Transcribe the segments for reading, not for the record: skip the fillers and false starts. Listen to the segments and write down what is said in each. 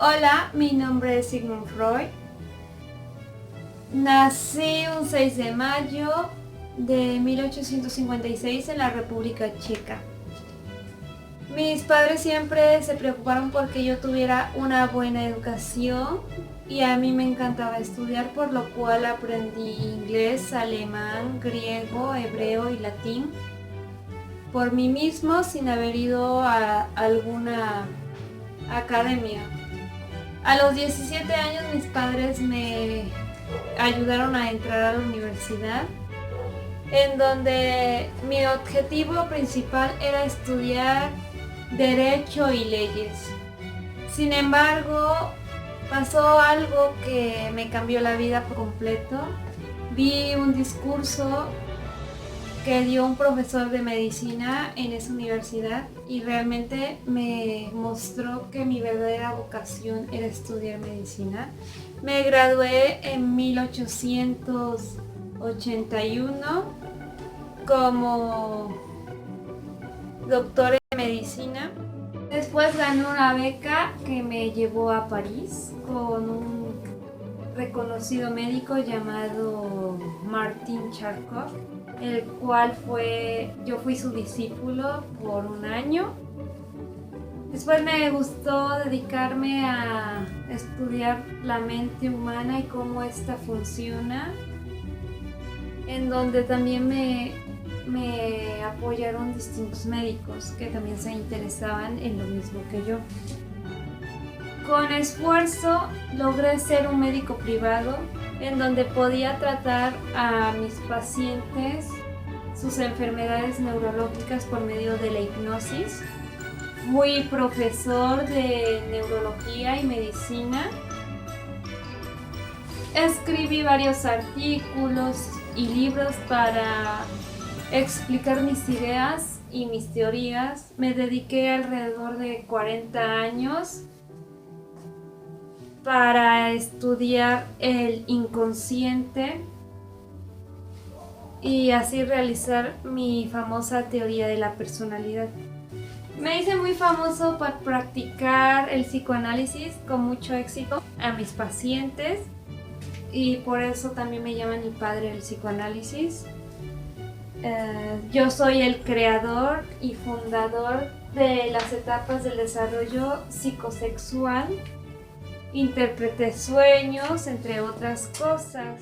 Hola, mi nombre es Sigmund Freud. Nací un 6 de mayo de 1856 en la República Checa. Mis padres siempre se preocuparon porque yo tuviera una buena educación y a mí me encantaba estudiar, por lo cual aprendí inglés, alemán, griego, hebreo y latín por mí mismo sin haber ido a alguna academia. A los 17 años mis padres me ayudaron a entrar a la universidad, en donde mi objetivo principal era estudiar Derecho y Leyes. Sin embargo, pasó algo que me cambió la vida por completo. Vi un discurso que dio un profesor de medicina en esa universidad y realmente me mostró que mi verdadera vocación era estudiar medicina. Me gradué en 1881 como doctor en medicina. Después gané una beca que me llevó a París con un reconocido médico llamado Martin Charcot, el cual yo fui su discípulo por un año. Después me gustó dedicarme a estudiar la mente humana y cómo ésta funciona, en donde también me apoyaron distintos médicos que también se interesaban en lo mismo que yo. Con esfuerzo logré ser un médico privado en donde podía tratar a mis pacientes sus enfermedades neurológicas por medio de la hipnosis. Fui profesor de neurología y medicina. Escribí varios artículos y libros para explicar mis ideas y mis teorías. Me dediqué alrededor de 40 años para estudiar el inconsciente y así realizar mi famosa teoría de la personalidad. Me hice muy famoso por practicar el psicoanálisis con mucho éxito a mis pacientes y por eso también me llaman mi padre del psicoanálisis. Yo soy el creador y fundador de las etapas del desarrollo psicosexual. Interpreté sueños, entre otras cosas.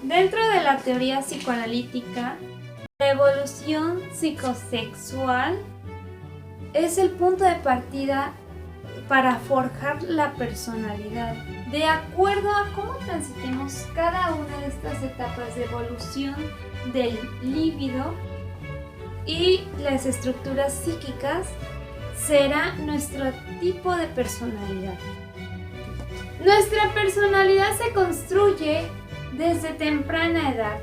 Dentro de la teoría psicoanalítica, la evolución psicosexual es el punto de partida para forjar la personalidad. De acuerdo a cómo transitemos cada una de estas etapas de evolución del líbido y las estructuras psíquicas, será nuestro tipo de personalidad. Nuestra personalidad se construye desde temprana edad.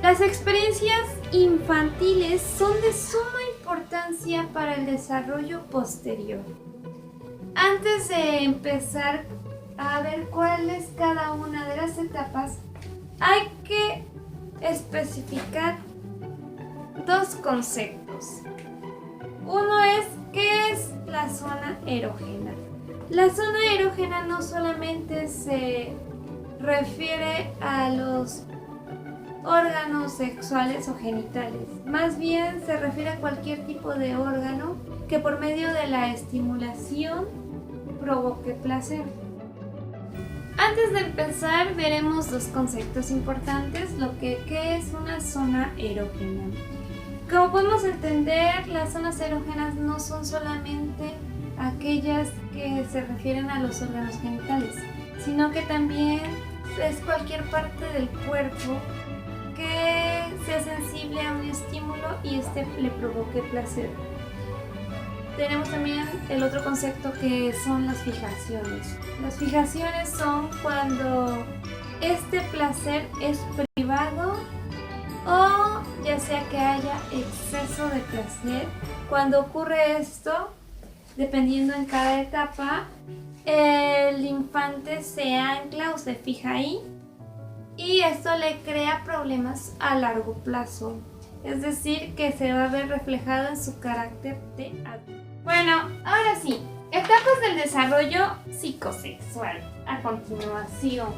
Las experiencias infantiles son de suma importancia para el desarrollo posterior. Antes de empezar a ver cuál es cada una de las etapas, hay que especificar dos conceptos. Uno es, ¿qué es la zona erógena? La zona erógena no solamente se refiere a los órganos sexuales o genitales, más bien se refiere a cualquier tipo de órgano que por medio de la estimulación provoque placer. Antes de empezar veremos dos conceptos importantes, ¿qué es una zona erógena? Como podemos entender, las zonas erógenas no son solamente aquellas que se refieren a los órganos genitales, sino que también es cualquier parte del cuerpo que sea sensible a un estímulo y este le provoque placer. Tenemos también el otro concepto que son las fijaciones. Las fijaciones son cuando este placer es privado o ya sea que haya exceso de placer. Cuando ocurre esto, dependiendo en cada etapa, el infante se ancla o se fija ahí y esto le crea problemas a largo plazo. Es decir, que se va a ver reflejado en su carácter de adulto. Bueno, ahora sí, Etapas del desarrollo psicosexual. A continuación,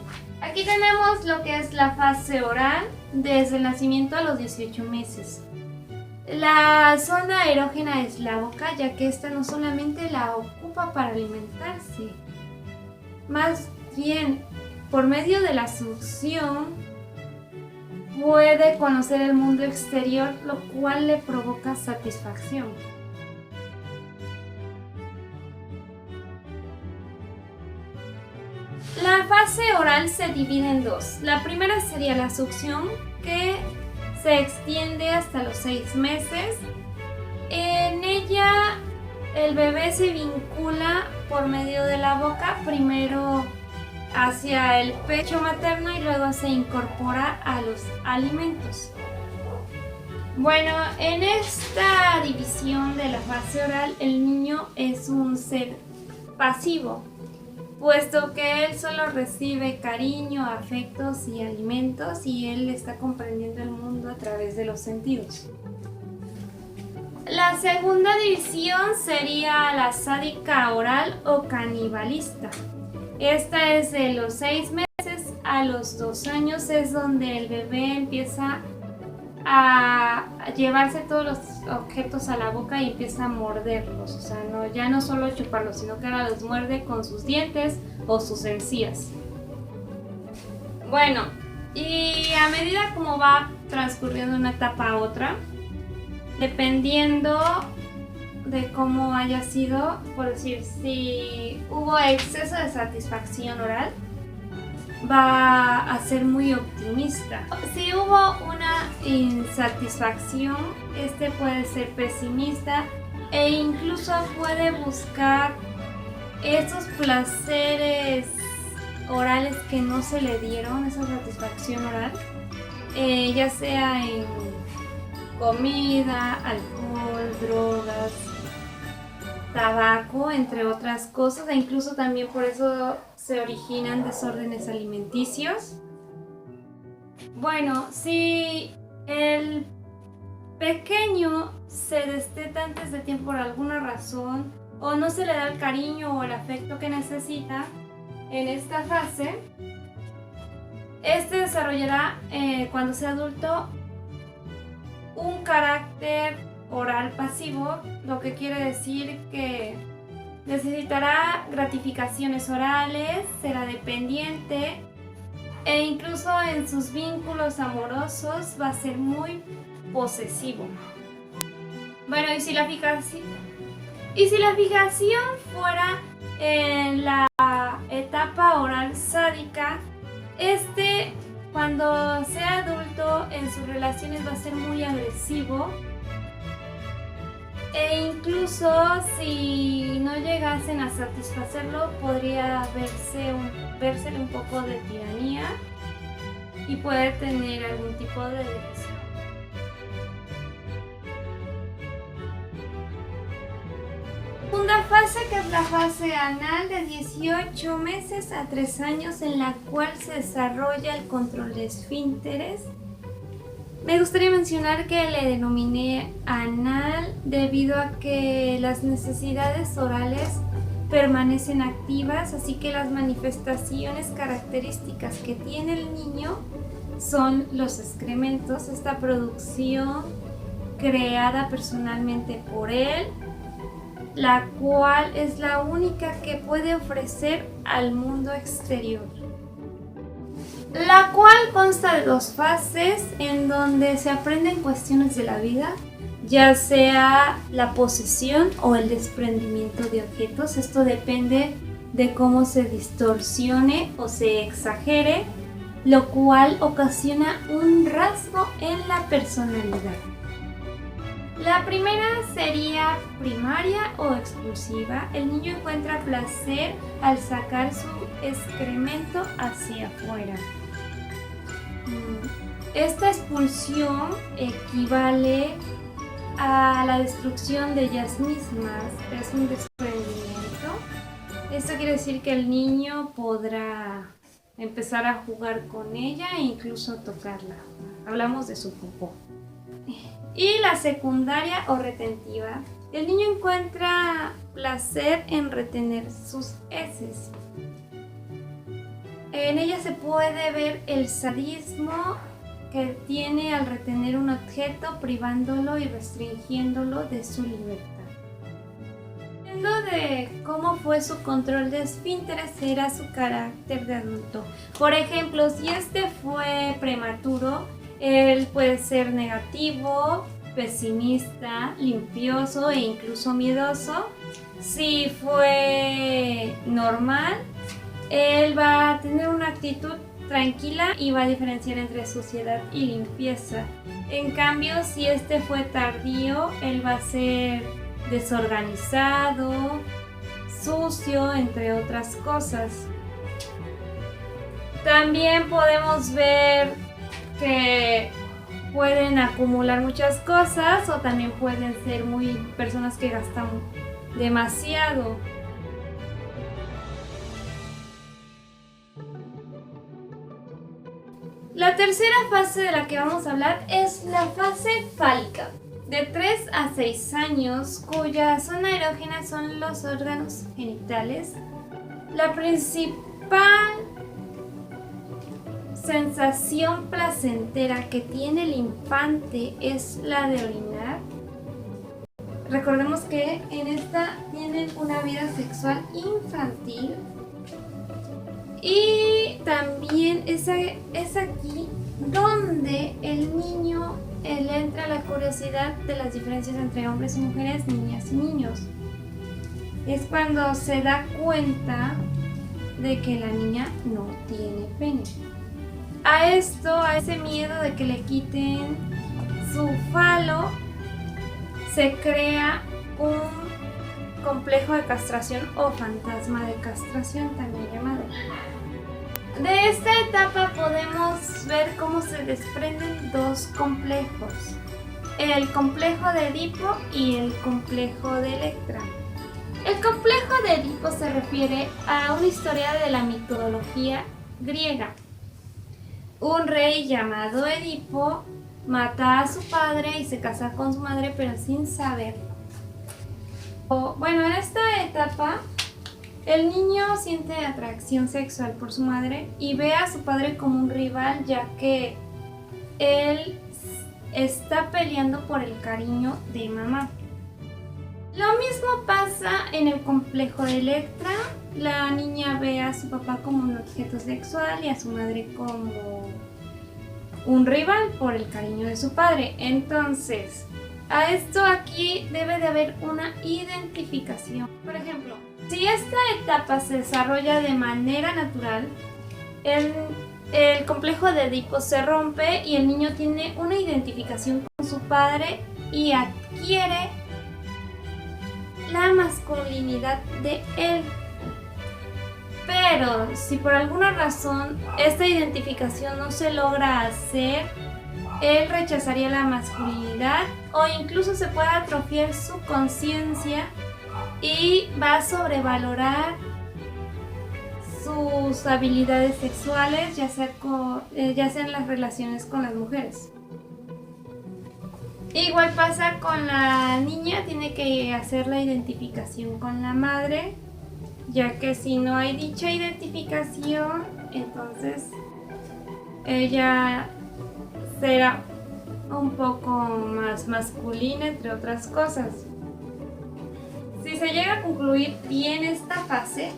aquí tenemos lo que es la fase oral desde el nacimiento a los 18 meses. La zona erógena es la boca, ya que esta no solamente la ocupa para alimentarse, más bien por medio de la succión puede conocer el mundo exterior, lo cual le provoca satisfacción. La fase oral se divide en dos. La primera sería la succión, que se extiende hasta los 6 meses. En ella el bebé se vincula por medio de la boca, primero hacia el pecho materno y luego se incorpora a los alimentos. Bueno, en esta división de la fase oral, el niño es un ser pasivo, puesto que él solo recibe cariño, afectos y alimentos, y él está comprendiendo el mundo a través de los sentidos. La segunda división sería la sádica oral o canibalista. Esta es de los 6 meses a los 2 años, es donde el bebé empieza a llevarse todos los objetos a la boca y empieza a morderlos. O sea, ya no solo chuparlos, sino que ahora los muerde con sus dientes o sus encías. Bueno, y a medida como va transcurriendo una etapa a otra, dependiendo de cómo haya sido, por decir, si hubo exceso de satisfacción oral, va a ser muy optimista. Si hubo una insatisfacción, puede ser pesimista e incluso puede buscar esos placeres orales que no se le dieron, esa satisfacción oral, ya sea en comida, alcohol, drogas, tabaco, entre otras cosas, e incluso también por eso se originan desórdenes alimenticios. Bueno, si el pequeño se desteta antes de tiempo por alguna razón, o no se le da el cariño o el afecto que necesita en esta fase, desarrollará cuando sea adulto un carácter oral pasivo, lo que quiere decir que necesitará gratificaciones orales, será dependiente e incluso en sus vínculos amorosos va a ser muy posesivo. Bueno, y si la fijación fuera en la etapa oral sádica, cuando sea adulto en sus relaciones va a ser muy agresivo, e incluso si no llegasen a satisfacerlo podría vérsele un poco de tiranía y puede tener algún tipo de depresión. Segunda fase, que es la fase anal, de 18 meses a 3 años, en la cual se desarrolla el control de esfínteres. Me gustaría mencionar que le denominé anal debido a que las necesidades orales permanecen activas, así que las manifestaciones características que tiene el niño son los excrementos, esta producción creada personalmente por él, la cual es la única que puede ofrecer al mundo exterior. La cual consta de 2 fases en donde se aprenden cuestiones de la vida, ya sea la posesión o el desprendimiento de objetos. Esto depende de cómo se distorsione o se exagere, lo cual ocasiona un rasgo en la personalidad. La primera sería primaria o expulsiva. El niño encuentra placer al sacar su excremento hacia afuera. Esta expulsión equivale a la destrucción de ellas mismas, es un desprendimiento. Esto quiere decir que el niño podrá empezar a jugar con ella e incluso tocarla. Hablamos de su popó. Y la secundaria o retentiva El niño encuentra placer en retener sus heces. En ella se puede ver el sadismo que tiene al retener un objeto, privándolo y restringiéndolo de su libertad. Dependiendo de cómo fue su control de esfínteres, será su carácter de adulto. Por ejemplo, si este fue prematuro, él puede ser negativo, pesimista, limpioso e incluso miedoso. Si fue normal, él va a tener una actitud tranquila y va a diferenciar entre suciedad y limpieza. En cambio, si este fue tardío, él va a ser desorganizado, sucio, entre otras cosas. También podemos ver que pueden acumular muchas cosas o también pueden ser personas que gastan demasiado. La tercera fase de la que vamos a hablar es la fase fálica, de 3 a 6 años, cuya zona erógena son los órganos genitales. La principal sensación placentera que tiene el infante es la de orinar. Recordemos que en esta tienen una vida sexual infantil. Y también es aquí donde el niño le entra la curiosidad de las diferencias entre hombres y mujeres, niñas y niños. Es cuando se da cuenta de que la niña no tiene pene. A ese miedo de que le quiten su falo, se crea un complejo de castración o fantasma de castración, también llamado. De esta etapa podemos ver cómo se desprenden dos complejos, el complejo de Edipo y el complejo de Electra. El complejo de Edipo se refiere a una historia de la mitología griega. Un rey llamado Edipo mata a su padre y se casa con su madre, pero sin saberlo. Bueno, en esta etapa el niño siente atracción sexual por su madre y ve a su padre como un rival, ya que él está peleando por el cariño de mamá. Lo mismo pasa en el complejo de Electra. La niña ve a su papá como un objeto sexual y a su madre como un rival por el cariño de su padre. Entonces, a esto aquí debe de haber una identificación. Por ejemplo, si esta etapa se desarrolla de manera natural, el complejo de Edipo se rompe y el niño tiene una identificación con su padre y adquiere la masculinidad de él. Pero si por alguna razón esta identificación no se logra hacer, él rechazaría la masculinidad o incluso se puede atrofiar su conciencia y va a sobrevalorar sus habilidades sexuales, ya sea en las relaciones con las mujeres. Igual pasa con la niña, tiene que hacer la identificación con la madre, ya que si no hay dicha identificación, entonces ella será un poco más masculina, entre otras cosas. Si se llega a concluir bien esta fase,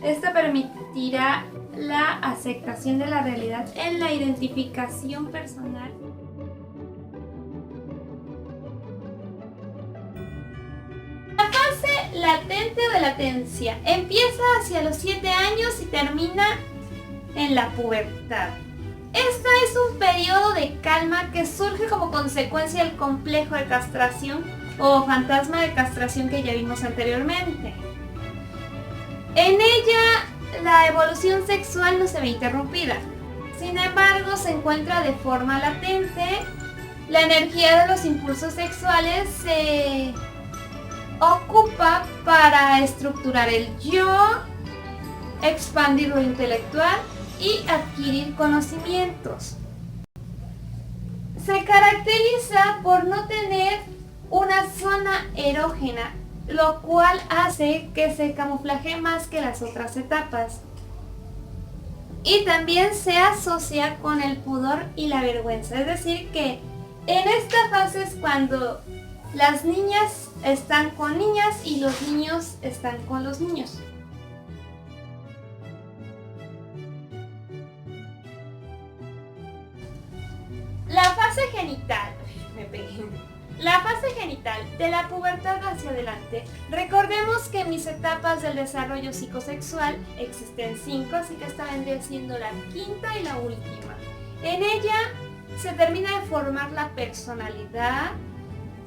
esta permitirá la aceptación de la realidad en la identificación personal. La fase latente o de latencia empieza hacia los 7 años y termina en la pubertad. Este es un periodo de calma que surge como consecuencia del complejo de castración o fantasma de castración que ya vimos anteriormente. En ella, la evolución sexual no se ve interrumpida. Sin embargo, se encuentra de forma latente. La energía de los impulsos sexuales se ocupa para estructurar el yo, expandir lo intelectual y adquirir conocimientos. Se caracteriza por no tener una zona erógena, lo cual hace que se camuflaje más que las otras etapas. Y también se asocia con el pudor y la vergüenza, es decir que en esta fase es cuando las niñas están con niñas y los niños están con los niños. La fase genital, La fase genital de la pubertad hacia adelante. Recordemos que en mis etapas del desarrollo psicosexual existen 5, así que esta vendría siendo la quinta y la última. En ella se termina de formar la personalidad,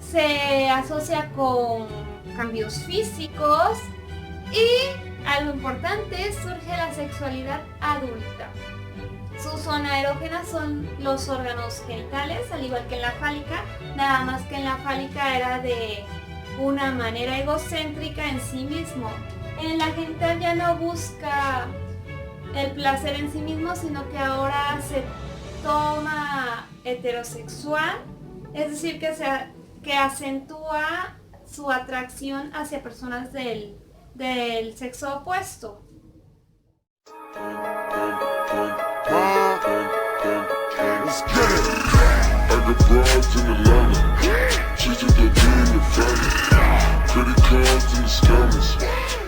se asocia con cambios físicos y, algo importante, surge la sexualidad adulta. Su zona erógena son los órganos genitales, al igual que en la fálica, nada más que en la fálica era de una manera egocéntrica en sí mismo. En la genital ya no busca el placer en sí mismo, sino que ahora se toma heterosexual, es decir, que acentúa su atracción hacia personas del sexo opuesto. Let's get it. I got broads in Atlanta. She's with the D in the family. Credit cards in the scammers.